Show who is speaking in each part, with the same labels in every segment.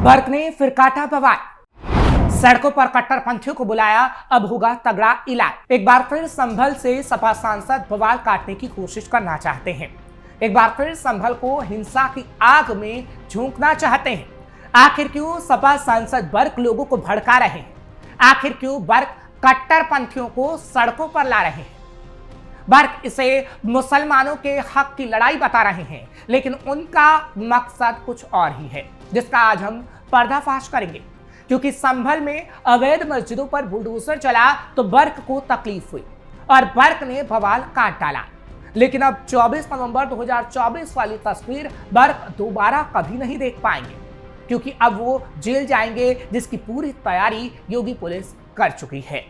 Speaker 1: बर्क ने फिर काटा बवाल, सड़कों पर कट्टरपंथियों को बुलाया, अब होगा तगड़ा इलाज। एक बार फिर संभल से सपा सांसद बवाल काटने की कोशिश करना चाहते हैं। एक बार फिर संभल को हिंसा की आग में झोंकना चाहते हैं। आखिर क्यों सपा सांसद बर्क लोगों को भड़का रहे हैं? आखिर क्यों बर्क कट्टरपंथियों को सड़कों पर ला रहे हैं? बर्क इसे मुसलमानों के हक की लड़ाई बता रहे हैं, लेकिन उनका मकसद कुछ और ही है, जिसका आज हम पर्दाफाश करेंगे। क्योंकि संभल में अवैध मस्जिदों पर बुलडोजर चला तो बर्क को तकलीफ हुई और बर्क ने बवाल काट डाला। लेकिन अब 24 नवंबर 2024 वाली तस्वीर बर्क दोबारा कभी नहीं देख पाएंगे, क्योंकि अब वो जेल जाएंगे, जिसकी पूरी तैयारी योगी पुलिस कर चुकी है।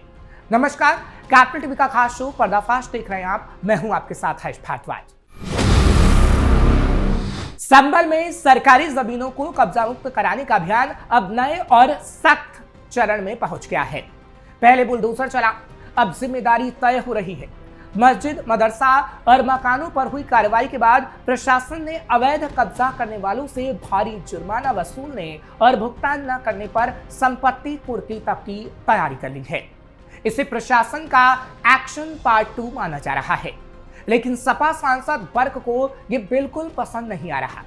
Speaker 1: नमस्कार, कैपिटल टीवी का खास शो पर्दाफाश देख रहे हैं आप। मैं हूं आपके साथ हर्ष भारद्वाज। संभल में सरकारी जमीनों को कब्जा मुक्त कराने का अभियान अब नए और सख्त चरण में पहुंच गया है। पहले बुलडोजर चला, अब जिम्मेदारी तय हो रही है। मस्जिद, मदरसा और मकानों पर हुई कार्रवाई के बाद प्रशासन ने अवैध कब्जा करने वालों से भारी जुर्माना वसूलने और भुगतान न करने पर संपत्ति कुर्की तक की तैयारी कर ली है। इसे प्रशासन का एक्शन पार्ट 2 माना जा रहा है, लेकिन सपा सांसद बर्क को ये बिल्कुल पसंद नहीं आ रहा।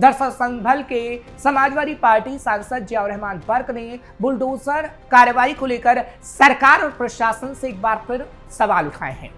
Speaker 1: दरअसल संभल के समाजवादी पार्टी सांसद जियाउर रहमान बर्क ने बुलडोजर कार्रवाई को लेकर सरकार और प्रशासन से एक बार फिर सवाल उठाए हैं।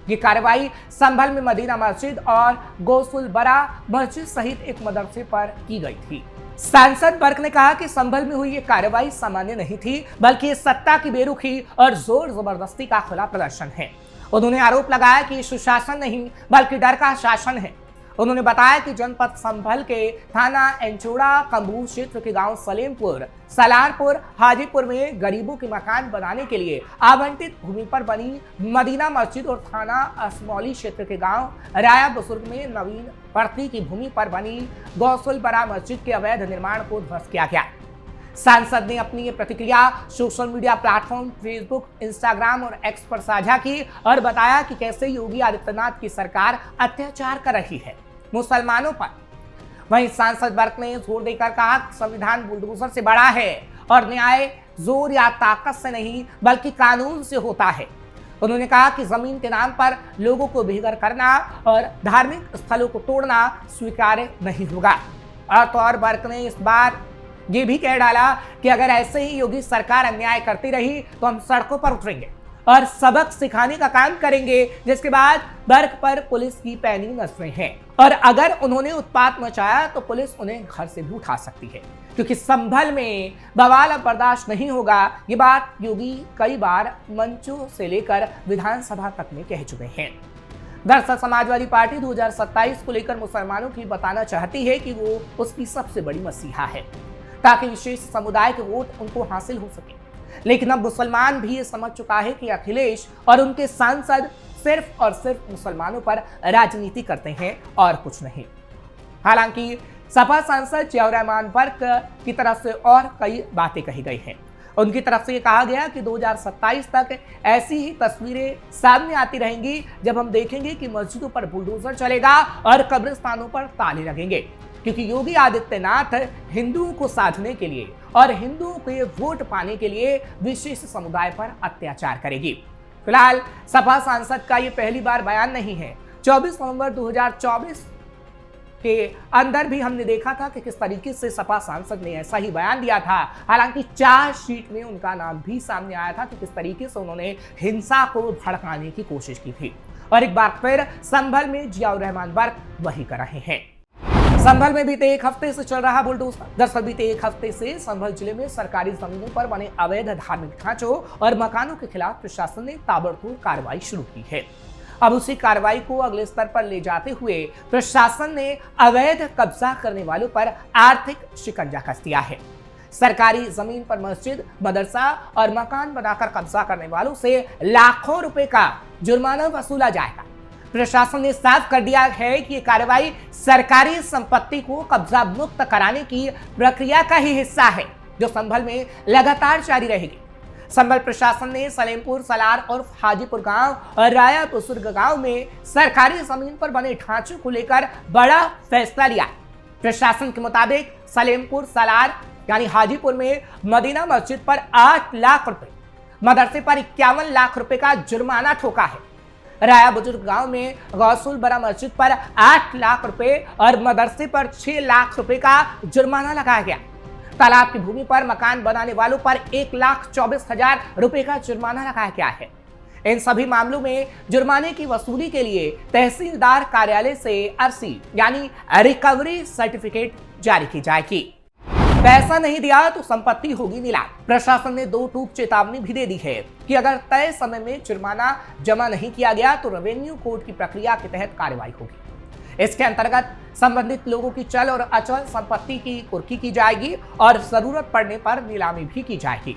Speaker 1: ये कार्रवाई संभल में मदीना मस्जिद और गौसुल बरा मस्जिद सहित एक मदरसे पर की गई थी। सांसद बर्क ने कहा कि संभल में हुई ये कार्रवाई सामान्य नहीं थी, बल्कि सत्ता की बेरुखी और जोर जबरदस्ती का खुला प्रदर्शन है। उन्होंने आरोप लगाया कि सुशासन नहीं, बल्कि डर का शासन है। उन्होंने बताया कि जनपद संभल के थाना एंचोड़ा कंबू क्षेत्र के गांव सलेमपुर, सलारपुर, हाजीपुर में गरीबों के मकान बनाने के लिए आवंटित भूमि पर बनी मदीना मस्जिद और थाना असमौली क्षेत्र के गांव राया बुजुर्ग में नवीन पड़ती की भूमि पर बनी गौसुल बरा मस्जिद के अवैध निर्माण को ध्वस्त किया गया। सांसद ने अपनी ये प्रतिक्रिया social media platform Facebook, Instagram और एक्स पर साझा की और बताया कि कैसे योगी आदित्यनाथ की सरकार अत्याचार कर रही है मुसलमानों पर। वहीं सांसद बर्क ने जोर देकर कहा कि संविधान बुलडोजर से बड़ा है और न्याय जोर या ताकत से नहीं, बल्कि कानून से होता है। उन्होंने कहा कि जमीन के नाम पर लोगों को बेघर करना और धार्मिक स्थलों को तोड़ना स्वीकार्य नहीं होगा। और बर्क ने इस बार ये भी कह डाला कि अगर ऐसे ही योगी सरकार अन्याय करती रही तो हम सड़कों पर उतरेंगे और सबक सिखाने का काम करेंगे, जिसके बाद बर्क पर पुलिस की पैनी नजरें हैं और अगर उन्होंने उत्पात मचाया तो पुलिस उन्हें घर से भी उठा सकती है, क्योंकि संभल में बवाल अब बर्दाश्त नहीं होगा। ये बात योगी कई बार मंचों से लेकर विधानसभा तक में कह चुके हैं। दरअसल समाजवादी पार्टी 2027 को लेकर मुसलमानों की बताना चाहती है कि वो उसकी सबसे बड़ी मसीहा है, ताकि विशेष समुदाय के वोट उनको हासिल हो सके। लेकिन अब मुसलमान भी ये समझ चुका है कि अखिलेश और उनके सांसद सिर्फ और सिर्फ मुसलमानों पर राजनीति करते हैं और कुछ नहीं। हालांकि सपा सांसद जियाउर रहमान बर्क की तरफ से और कई बातें कही गई हैं। उनकी तरफ से ये कहा गया कि 2027 तक ऐसी ही तस्वीरें सामने आती रहेंगी जब हम देखेंगे कि मस्जिदों पर बुलडोजर चलेगा और कब्रिस्तानों पर ताले लगेंगे, क्योंकि योगी आदित्यनाथ हिंदुओं को साधने के लिए और हिंदुओं के वोट पाने के लिए विशेष समुदाय पर अत्याचार करेगी। फिलहाल सपा सांसद का ये पहली बार बयान नहीं है। 24 नवंबर 2024 के अंदर भी हमने देखा था कि किस तरीके से सपा सांसद ने ऐसा ही बयान दिया था। हालांकि चार्जशीट में उनका नाम भी सामने आया था कि किस तरीके से उन्होंने हिंसा को भड़काने की कोशिश की थी। और एक बार फिर संभल में जियाउर रहमान बर्क वही कर रहे हैं। संभल में बीते एक हफ्ते से चल रहा बुलडोजर। दरअसल बीते एक हफ्ते से संभल जिले में सरकारी जमीनों पर बने अवैध धार्मिक ढांचों और मकानों के खिलाफ प्रशासन ने ताबड़तोड़ कार्रवाई शुरू की है। अब उसी कार्रवाई को अगले स्तर पर ले जाते हुए प्रशासन ने अवैध कब्जा करने वालों पर आर्थिक शिकंजा कस दिया है। सरकारी जमीन पर मस्जिद, मदरसा और मकान बनाकर कब्जा करने वालों से लाखों रुपए का जुर्माना वसूला जाएगा। प्रशासन ने साफ कर दिया है कि ये कार्रवाई सरकारी संपत्ति को कब्जा मुक्त कराने की प्रक्रिया का ही हिस्सा है, जो संभल में लगातार जारी रहेगी। संभल प्रशासन ने सलेमपुर, सलार और हाजीपुर गांव और राया बुजुर्ग गांव में सरकारी जमीन पर बने ढांचों को लेकर बड़ा फैसला लिया। प्रशासन के मुताबिक सलेमपुर, सलार, यानी हाजीपुर में मदीना मस्जिद पर 8 लाख रुपए, मदरसे पर 51 लाख रुपए का जुर्माना ठोका है। राया बुजुर्ग गांव में गौसुल बरा मस्जिद पर 8 लाख रुपए और मदरसे पर 6 लाख रुपए का जुर्माना लगाया गया। तालाब की भूमि पर मकान बनाने वालों पर 1,24,000 रुपए का जुर्माना लगाया गया है। इन सभी मामलों में जुर्माने की वसूली के लिए तहसीलदार कार्यालय से RC यानी रिकवरी सर्टिफिकेट जारी की जाएगी। पैसा नहीं दिया तो संपत्ति होगी नीलाम। प्रशासन ने 2 टूक चेतावनी भी दे दी है कि अगर तय समय में जुर्माना जमा नहीं किया गया तो रेवेन्यू कोर्ट की प्रक्रिया के तहत कार्रवाई होगी। इसके अंतर्गत संबंधित लोगों की चल और अचल संपत्ति की कुर्की की जाएगी और जरूरत पड़ने पर नीलामी भी की जाएगी।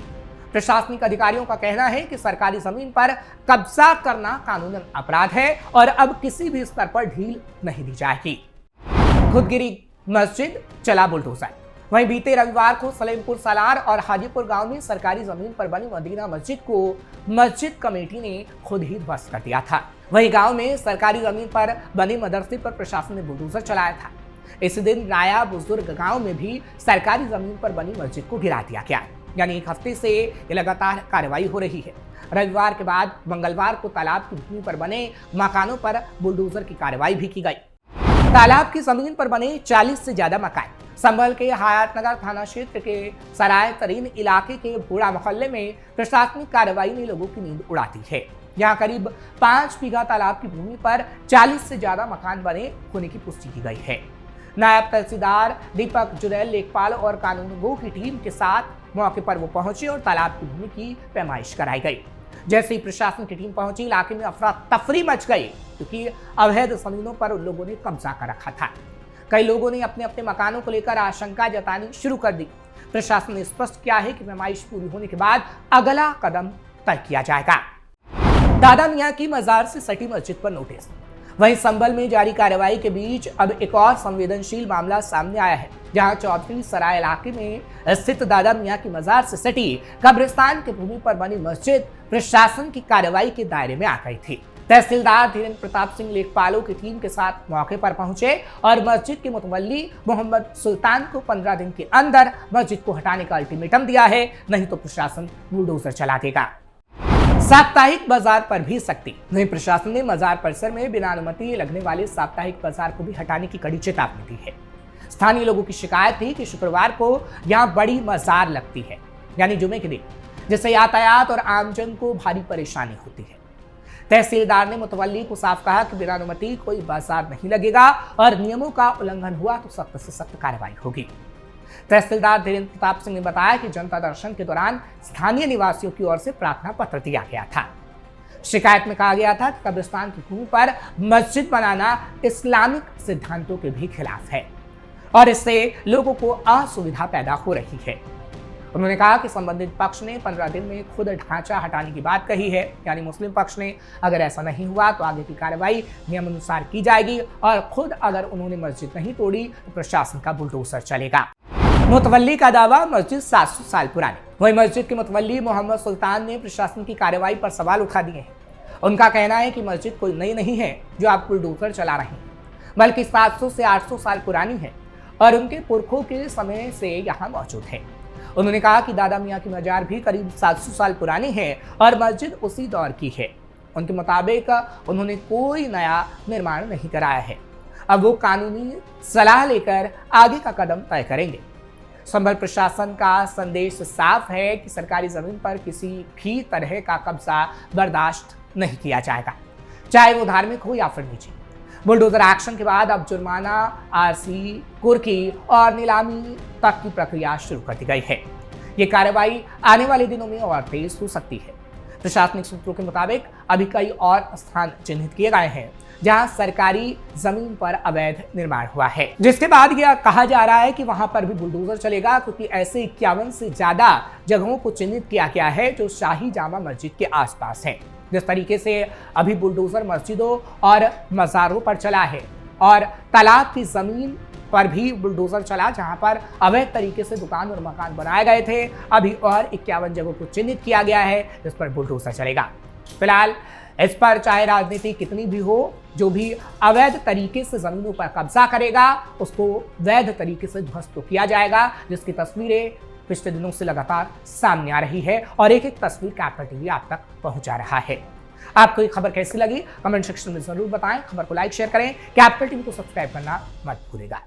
Speaker 1: प्रशासनिक अधिकारियों का कहना है कि सरकारी जमीन पर कब्जा करना कानूनन अपराध है और अब किसी भी स्तर पर ढील नहीं दी जाएगी। खुदगिरी मस्जिद चला बुलडोजर। वहीं बीते रविवार को सलेमपुर सालार और हाजीपुर गांव में सरकारी जमीन पर बनी मदीना मस्जिद को मस्जिद कमेटी ने खुद ही ध्वस्त कर दिया था। वहीं गांव में सरकारी जमीन पर बने मदरसे पर प्रशासन ने बुलडोजर चलाया था। इस दिन राया बुजुर्ग गांव में भी सरकारी जमीन पर बनी मस्जिद को गिरा दिया गया। यानी एक हफ्ते से ये लगातार कार्रवाई हो रही है। रविवार के बाद मंगलवार को तालाब की भूमि पर बने मकानों पर बुलडोजर की कार्रवाई भी की गई। तालाब की जमीन पर बने 40 से ज्यादा मकान संभल के हयातनगर थाना क्षेत्र के सराय तरीन इलाके के भोड़ा मोहल्ले में प्रशासनिक कार्रवाई ने लोगों की नींद उड़ा दी है। यहाँ करीब 5 बीघा तालाब की भूमि पर 40 से ज्यादा मकान बने होने की पुष्टि की गई है। नायब तहसीलदार दीपक जुरैल लेखपाल और कानूनगो की टीम के साथ मौके पर वो पहुंचे और तालाब की भूमि की पैमाइश कराई गई। जैसे ही प्रशासन की टीम पहुंची, इलाके में अफरा तफरी मच गई क्योंकि अवैध जमीनों पर उन लोगों ने कब्जा कर रखा था। कई लोगों ने अपने अपने मकानों को लेकर आशंका जतानी शुरू कर दी। प्रशासन ने स्पष्ट किया है कि पैमाइश पूरी होने के बाद अगला कदम तय किया जाएगा। दादा मियां की मजार से सटी मस्जिद पर नोटिस। वहीं संभल में जारी कार्रवाई के बीच अब एक और संवेदनशील मामला सामने आया है, जहां चौधरी सराय इलाके में स्थित दादा मियां की मजार से सटी कब्रिस्तान की भूमि पर बनी मस्जिद प्रशासन की कार्रवाई के दायरे में आ गई थी। तहसीलदार धीरेन्द्र प्रताप सिंह लेखपालों की टीम के साथ मौके पर पहुंचे और मस्जिद के मुतवल्ली मोहम्मद सुल्तान को 15 दिन के अंदर मस्जिद को हटाने का अल्टीमेटम दिया है, नहीं तो प्रशासन बुलडोजर चला देगा। साप्ताहिक बाजार पर भी सख्ती। वहीं प्रशासन ने मजार परिसर में बिना अनुमति लगने वाले साप्ताहिक बाजार को भी हटाने की कड़ी चेतावनी दी है। स्थानीय लोगों की शिकायत थी कि शुक्रवार को यहाँ बड़ी मजार लगती है, यानी जुमे के दिन, जिससे यातायात और आमजन को भारी परेशानी होती है। तहसीलदार ने मुतवल्ली को साफ कहा कि बिना अनुमति कोई बाजार नहीं लगेगा और नियमों का उल्लंघन हुआ तो सख्त से सख्त कार्रवाई होगी। तहसीलदार धीरेन्द्र प्रताप सिंह ने बताया कि जनता दर्शन के दौरान स्थानीय निवासियों की ओर से प्रार्थना पत्र दिया गया था। शिकायत में कहा गया था कि कब्रिस्तान की भूमि पर मस्जिद बनाना इस्लामिक सिद्धांतों के भी खिलाफ है और इससे लोगों को असुविधा पैदा हो रही है। उन्होंने कहा कि संबंधित पक्ष ने 15 दिन में खुद ढांचा हटाने की बात कही है, यानी मुस्लिम पक्ष ने। अगर ऐसा नहीं हुआ तो आगे की कार्रवाई नियमानुसार की जाएगी और खुद अगर उन्होंने मस्जिद नहीं तोड़ी तो प्रशासन का बुलडोजर चलेगा। मुतवल्ली का दावा, मस्जिद 700 साल पुरानी। वही मस्जिद के मुतवल्ली मोहम्मद सुल्तान ने प्रशासन की कार्रवाई पर सवाल उठा दिए हैं। उनका कहना है कि मस्जिद कोई नई नहीं है जो आप बुलडोजर चला रहे हैं, बल्कि 700 से 800 साल पुरानी है और उनके पुरखों के समय से यहाँ मौजूद है। उन्होंने कहा कि दादा मियां की मजार भी करीब 700 साल पुरानी है और मस्जिद उसी दौर की है। उनके मुताबिक उन्होंने कोई नया निर्माण नहीं कराया है। अब वो कानूनी सलाह लेकर आगे का कदम तय करेंगे। संभल प्रशासन का संदेश साफ है कि सरकारी जमीन पर किसी भी तरह का कब्जा बर्दाश्त नहीं किया जाएगा, चाहे वो धार्मिक हो या फिर निजी। बुलडोजर एक्शन के बाद अब जुर्माना, आरसी, कुर्की और नीलामी तक की प्रक्रिया शुरू कर दी गई है। ये कार्रवाई आने वाले दिनों में और तेज हो सकती है। प्रशासनिक सूत्रों के मुताबिक अभी कई और स्थान चिन्हित किए गए हैं जहां सरकारी जमीन पर अवैध निर्माण हुआ है, जिसके बाद यह कहा जा रहा है कि वहां पर भी बुलडोजर चलेगा, क्योंकि ऐसे 51 से ज्यादा जगहों को चिन्हित किया गया है जो शाही जामा मस्जिद के आसपास है। जिस तरीके से अभी बुलडोजर मस्जिदों और मज़ारों पर चला है और तालाब की जमीन पर भी बुलडोजर चला जहां पर अवैध तरीके से दुकान और मकान बनाए गए थे, अभी और 51 जगहों को चिन्हित किया गया है जिस पर बुलडोजर चलेगा। फिलहाल इस पर चाहे राजनीति कितनी भी हो, जो भी अवैध तरीके से जमीनों पर कब्जा करेगा उसको वैध तरीके से ध्वस्त किया जाएगा, जिसकी तस्वीरें पिछले दिनों से लगातार सामने आ रही है और एक एक तस्वीर कैपिटल टीवी आप तक पहुंचा रहा है। आपको ये खबर कैसी लगी कमेंट सेक्शन में जरूर बताएं। खबर को लाइक शेयर करें, कैपिटल टीवी को सब्सक्राइब करना मत भूलिएगा।